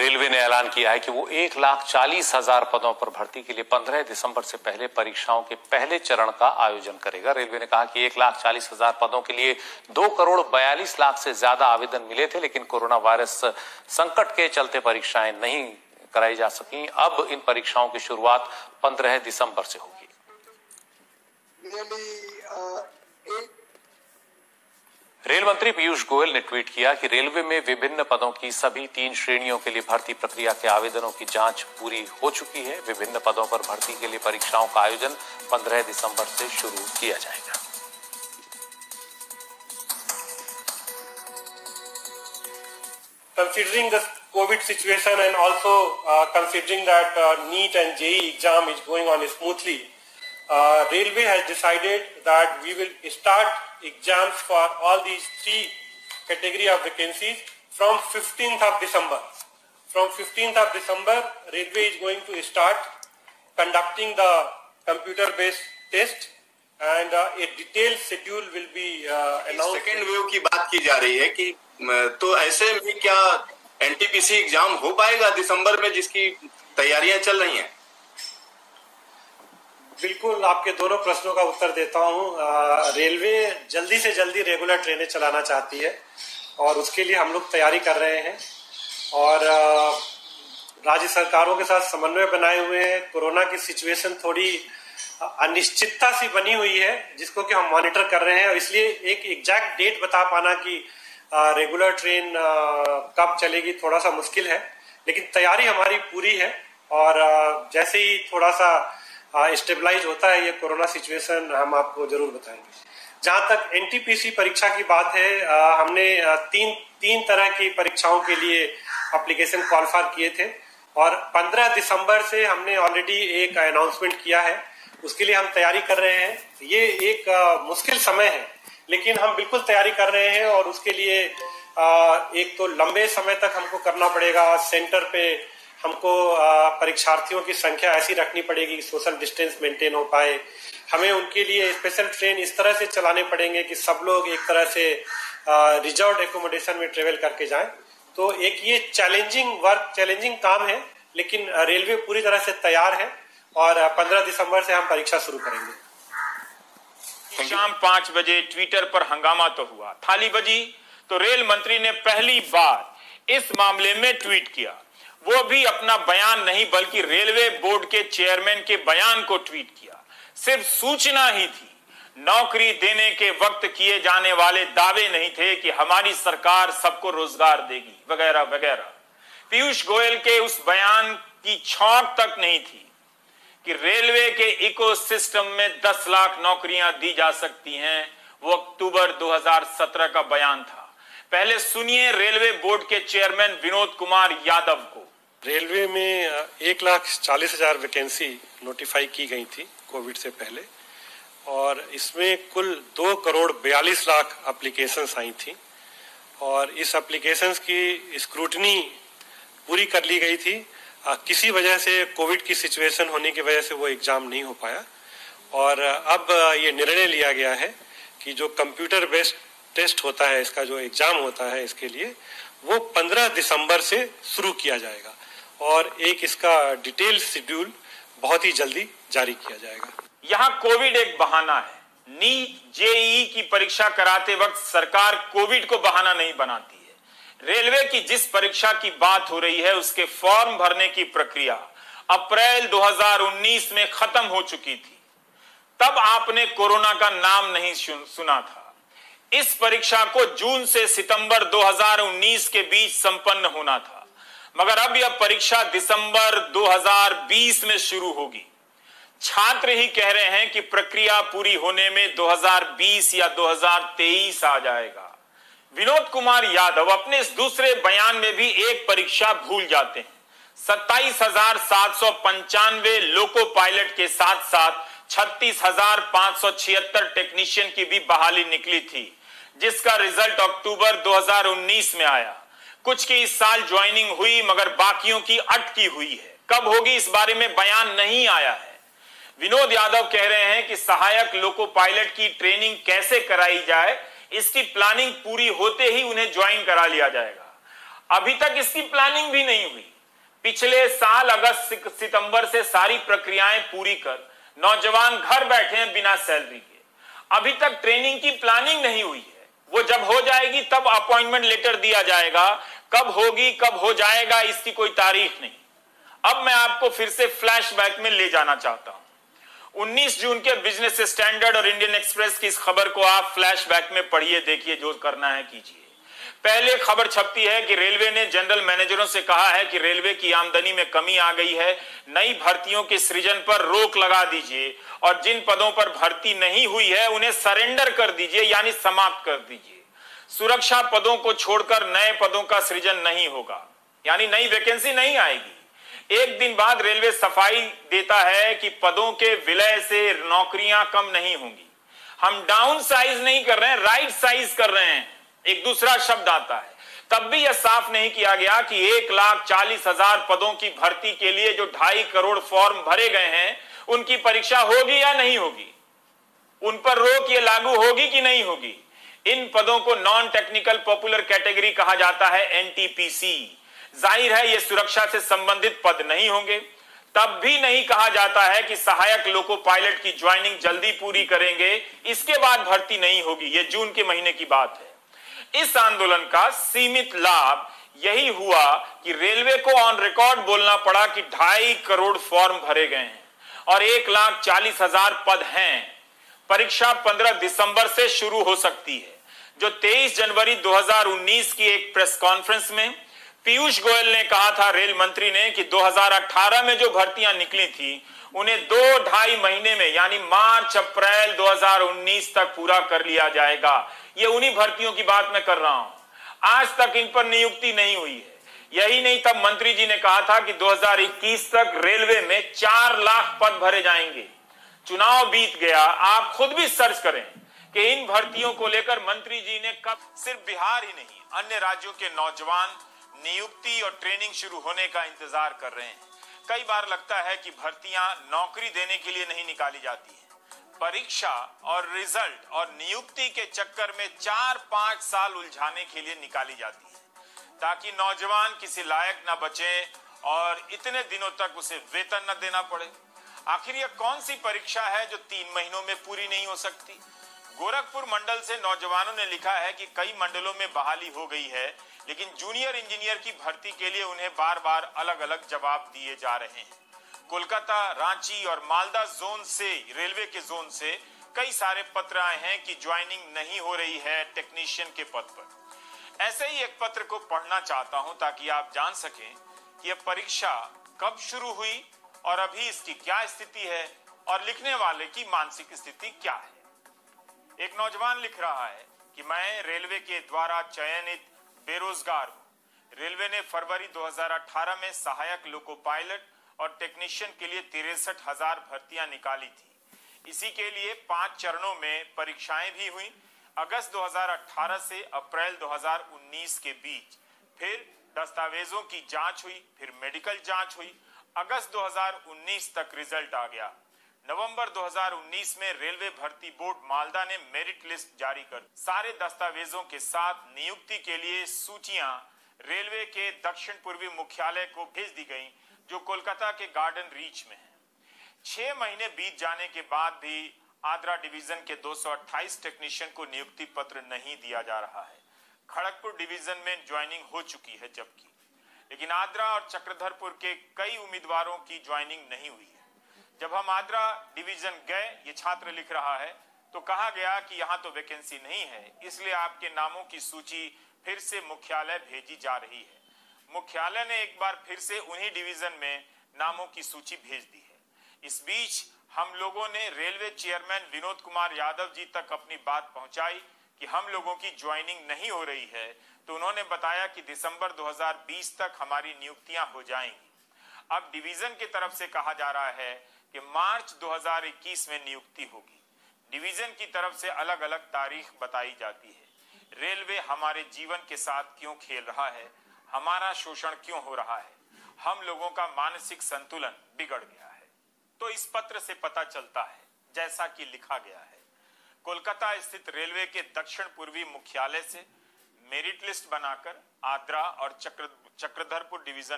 Railway ने ऐलान किया है कि वो 1,40,000 पदों पर भर्ती के लिए 15 दिसंबर से पहले परीक्षाओं के पहले चरण का आयोजन करेगा। रेलवे ने कहा कि 1,40,000 पदों के लिए 2,42,00,000 से ज्यादा आवेदन मिले थे, लेकिन कोरोना वायरस संकट के चलते परीक्षाएं नहीं कराई जा सकी। अब इन परीक्षाओं की शुरुआत 15 दिसंबर से होगी। रेल मंत्री पीयूष गोयल ने ट्वीट किया कि रेलवे में विभिन्न पदों की सभी 3 श्रेणियों के लिए भर्ती प्रक्रिया के आवेदनों की जांच पूरी हो चुकी है। विभिन्न पदों पर भर्ती के लिए परीक्षाओं का आयोजन 15 दिसंबर से शुरू किया जाएगा। Considering the COVID situation and also considering that NEET and JEE exam is going on smoothly, Railway has decided that we will start exams for all these 3 category of vacancies from 15th of December. From 15th of December, Railway is going to start conducting the computer-based test and a detailed schedule will be announced. Second wave की बात की जा रही है कि तो ऐसे में क्या एनटीपीसी एग्जाम हो पाएगा दिसंबर में, जिसकी तैयारियां चल रही हैं? बिल्कुल, आपके दोनों प्रश्नों का उत्तर देता हूं। रेलवे जल्दी से जल्दी रेगुलर ट्रेनें चलाना चाहती है और उसके लिए हम लोग तैयारी कर रहे हैं और राज्य सरकारों के साथ समन्वय बनाए हुए हैं। कोरोना की सिचुएशन थोड़ी अनिश्चितता सी बनी हुई है जिसको कि हम मॉनिटर कर रहे हैं और इसलिए एक एग्जैक्ट डेट बता पाना कि रेगुलर ट्रेन कब चलेगी थोड़ा सा मुश्किल है, लेकिन तैयारी हमारी पूरी है और जैसे ही थोड़ा सा स्टेबलाइज होता है ये कोरोना सिचुएशन हम आपको जरूर बताएंगे। जहां तक एनटीपीसी परीक्षा की बात है, हमने तीन तरह की परीक्षाओं के लिए एप्लीकेशन क्वालिफाई किए थे और 15 दिसंबर से हमने ऑलरेडी एक अनाउंसमेंट किया है, उसके लिए हम तैयारी कर रहे हैं। ये एक मुश्किल समय है लेकिन हम बिल्कुल तैयारी कर रहे हैं और उसके लिए एक तो लंबे समय तक हमको करना पड़ेगा। सेंटर पे हमको परीक्षार्थियों की संख्या ऐसी रखनी पड़ेगी कि सोशल डिस्टेंस मेंटेन हो पाए। हमें उनके लिए स्पेशल ट्रेन इस तरह से चलाने पड़ेंगे कि सब लोग एक तरह से रिजर्व्ड एकोमोडेशन में ट्रेवल करके जाएं। तो एक ये चैलेंजिंग काम है, लेकिन रेलवे पूरी तरह से तैयार है और 15 दिसंबर से हम परीक्षा शुरू करेंगे। शाम 5 बजे ट्विटर पर हंगामा तो हुआ, थाली बजी तो रेल मंत्री ने पहली बार इस मामले में ट्वीट किया। वो भी अपना बयान नहीं बल्कि रेलवे बोर्ड के चेयरमैन के बयान को ट्वीट किया। सिर्फ सूचना ही थी, नौकरी देने के वक्त किए जाने वाले दावे नहीं थे कि हमारी सरकार सबको रोजगार देगी वगैरह वगैरह। पीयूष गोयल के उस बयान की छौंक तक नहीं थी कि रेलवे के इकोसिस्टम में 10 लाख नौकरियां दी जा सकती हैं। वो अक्टूबर 2017 का बयान था। पहले सुनिए रेलवे बोर्ड के चेयरमैन विनोद कुमार यादव को। रेलवे में 1,40,000 वैकेंसी नोटिफाई की गई थी कोविड से पहले और इसमें कुल 2,42,00,000 एप्लीकेशंस आई थी और इस एप्लीकेशंस की स्क्रूटनी पूरी कर ली गई थी। किसी वजह से कोविड की सिचुएशन होने की वजह से वो एग्जाम नहीं हो पाया और अब ये निर्णय लिया गया है कि जो कंप्यूटर बेस्ड टेस्ट होता है, इसका जो एग्जाम होता है, इसके लिए वो 15 दिसंबर से शुरू किया जाएगा और एक इसका डिटेल शेड्यूल बहुत ही जल्दी जारी किया जाएगा। यहाँ कोविड एक बहाना है। नीट जेईई की परीक्षा कराते वक्त सरकार कोविड को बहाना नहीं बनाती है। रेलवे की जिस परीक्षा की बात हो रही है उसके फॉर्म भरने की प्रक्रिया अप्रैल 2019 में खत्म हो चुकी थी। तब आपने कोरोना का नाम नहीं सुना था। इस परीक्षा को जून से सितंबर 2019 के बीच संपन्न होना था, मगर अब यह परीक्षा दिसंबर 2020 में शुरू होगी। छात्र ही कह रहे हैं कि प्रक्रिया पूरी होने में 2020 या 2023 आ जाएगा। विनोद कुमार यादव अपने इस दूसरे बयान में भी एक परीक्षा भूल जाते हैं। 27,795 लोको पायलट के साथ साथ 36,576 टेक्नीशियन की भी बहाली निकली थी, जिसका रिजल्ट अक्टूबर 2019 में आया। कुछ की इस साल ज्वाइनिंग हुई मगर बाकियों की अटकी हुई है। कब होगी इस बारे में बयान नहीं आया है। विनोद यादव कह रहे हैं कि सहायक लोको पायलट की ट्रेनिंग कैसे कराई जाए, इसकी प्लानिंग पूरी होते ही उन्हें ज्वाइन करा लिया जाएगा। अभी तक इसकी प्लानिंग भी नहीं हुई। पिछले साल अगस्त सितंबर से सारी प्रक्रियाएं पूरी कर नौजवान घर बैठे हैं बिना सैलरी के। अभी तक ट्रेनिंग की प्लानिंग नहीं हुई है। वो जब हो जाएगी तब अपॉइंटमेंट लेटर दिया जाएगा। कब होगी, कब हो जाएगा, इसकी कोई तारीख नहीं। अब मैं आपको फिर से फ्लैशबैक में ले जाना चाहता हूं। 19 जून के बिजनेस स्टैंडर्ड और इंडियन एक्सप्रेस की इस खबर को आप फ्लैशबैक में पढ़िए, देखिए, जो करना है कीजिए। पहले खबर छपती है कि रेलवे ने जनरल मैनेजरों से कहा है कि रेलवे की आमदनी में कमी आ गई है, नई भर्तियों के सृजन पर रोक लगा दीजिए और जिन पदों पर भर्ती नहीं हुई है उन्हें सरेंडर कर दीजिए, यानी समाप्त कर दीजिए। सुरक्षा पदों को छोड़कर नए पदों का सृजन नहीं होगा, यानी नई वैकेंसी नहीं आएगी। एक दिन बाद रेलवे सफाई देता है कि पदों के विलय से नौकरियां कम नहीं होंगी। हम डाउन साइज नहीं कर रहे हैं, राइट साइज कर रहे हैं। एक दूसरा शब्द आता है। तब भी यह साफ नहीं किया गया कि 1,40,000 पदों की भर्ती के लिए जो 2.5 करोड़ फॉर्म भरे गए हैं उनकी परीक्षा होगी या नहीं होगी, उन पर रोक ये लागू होगी कि नहीं होगी। इन पदों को नॉन टेक्निकल पॉपुलर कैटेगरी कहा जाता है, एनटीपीसी। जाहिर है ये सुरक्षा से संबंधित पद नहीं होंगे। तब भी नहीं कहा जाता है कि सहायक लोको पायलट की ज्वाइनिंग जल्दी पूरी करेंगे, इसके बाद भर्ती नहीं होगी। यह जून के महीने की बात है। इस आंदोलन का सीमित लाभ यही हुआ कि रेलवे को ऑन रिकॉर्ड बोलना पड़ा कि 2.5 करोड़ फॉर्म भरे गए हैं और 1,40,000 पद हैं। परीक्षा 15 दिसंबर से शुरू हो सकती है। जो 23 जनवरी 2019 की एक प्रेस कॉन्फ्रेंस में पीयूष गोयल ने कहा था, रेल मंत्री ने, कि 2018 में जो भर्तियां निकली थी उन्हें 2-2.5 महीने में, यानी मार्च अप्रैल 2019 तक पूरा कर लिया जाएगा। ये उन्हीं भर्तियों की बात मैं कर रहा हूं। आज तक इन पर नियुक्ति नहीं हुई है। यही नहीं, तब मंत्री जी ने कहा था कि 2021 तक रेलवे में 4 लाख पद भरे जाएंगे। चुनाव बीत गया। आप खुद भी सर्च करें कि इन भर्तियों को लेकर मंत्री जी ने कब, सिर्फ बिहार ही नहीं अन्य राज्यों के नौजवान नियुक्ति और ट्रेनिंग शुरू होने का इंतजार कर रहे हैं। कई बार लगता है कि भर्तियां नौकरी देने के लिए नहीं निकाली जाती हैं, परीक्षा और रिजल्ट और नियुक्ति के चक्कर में 4-5 साल उलझाने के लिए निकाली जाती है, ताकि नौजवान किसी लायक न बचे और इतने दिनों तक उसे वेतन न देना पड़े। आखिर यह कौन सी परीक्षा है जो 3 महीनों में पूरी नहीं हो सकती? गोरखपुर मंडल से नौजवानों ने लिखा है कि कई मंडलों में बहाली हो गई है, लेकिन जूनियर इंजीनियर की भर्ती के लिए उन्हें बार बार अलग अलग जवाब दिए जा रहे हैं। कोलकाता, रांची और मालदा जोन से, रेलवे के जोन से कई सारे पत्र आए हैं कि ज्वाइनिंग नहीं हो रही है टेक्नीशियन के पद पर। ऐसे ही एक पत्र को पढ़ना चाहता हूं ताकि आप जान सकें कि यह परीक्षा कब शुरू हुई और अभी इसकी क्या स्थिति है और लिखने वाले की मानसिक स्थिति क्या है। एक नौजवान लिख रहा है कि मैं रेलवे के द्वारा चयनित बेरोजगार हूं। रेलवे ने फरवरी 2018 में सहायक लोको पायलट और टेक्नीशियन के लिए 63,000 भर्तियां निकाली थी। इसी के लिए 5 चरणों में परीक्षाएं भी हुई। अगस्त 2018 से अप्रैल 2019 के बीच फिर दस्तावेजों की जांच हुई, फिर मेडिकल जांच हुई। अगस्त 2019 तक रिजल्ट आ गया। नवंबर 2019 में रेलवे भर्ती बोर्ड मालदा ने मेरिट लिस्ट जारी कर सारे दस्तावेजों के साथ नियुक्ति के लिए सूचियां रेलवे के दक्षिण पूर्वी मुख्यालय को भेज दी गईं, जो कोलकाता के गार्डन रीच में है। 6 महीने बीत जाने के बाद भी आद्रा डिवीजन के 228 टेक्नीशियन को नियुक्ति पत्र नहीं दिया जा रहा है। खड़गपुर डिवीजन में ज्वाइनिंग हो चुकी है जबकि, लेकिन आद्रा और चक्रधरपुर के कई उम्मीदवारों की ज्वाइनिंग नहीं हुई है। जब हम आद्रा डिवीजन गए, ये छात्र लिख रहा है, तो कहा गया कि यहाँ तो वैकेंसी नहीं है, इसलिए आपके नामों की सूची फिर से मुख्यालय भेजी जा रही है। मुख्यालय ने एक बार फिर से उन्हीं डिवीजन में नामों की सूची भेज दी है। इस बीच हम लोगों ने रेलवे चेयरमैन विनोद कुमार यादव जी तक अपनी बात पहुंचाई कि हम लोगों की ज्वाइनिंग नहीं हो रही है, तो उन्होंने बताया कि दिसंबर 2020 तक हमारी नियुक्तियां हो जाएंगी। अब डिवीजन की तरफ से कहा जा रहा है कि मार्च 2021 में नियुक्ति होगी। डिवीजन की तरफ से अलग अलग तारीख बताई जाती है। रेलवे हमारे जीवन के साथ क्यों खेल रहा है? हमारा शोषण क्यों हो रहा है? हम लोगों का मानसिक संतुलन बिगड़ गया है। तो इस पत्र से पता चलता है, जैसा कि लिखा गया है, कोलकाता स्थित रेलवे के दक्षिण पूर्वी मुख्यालय से मेरिट लिस्ट बनाकर आद्रा और चक्रधरपुर डिवीजन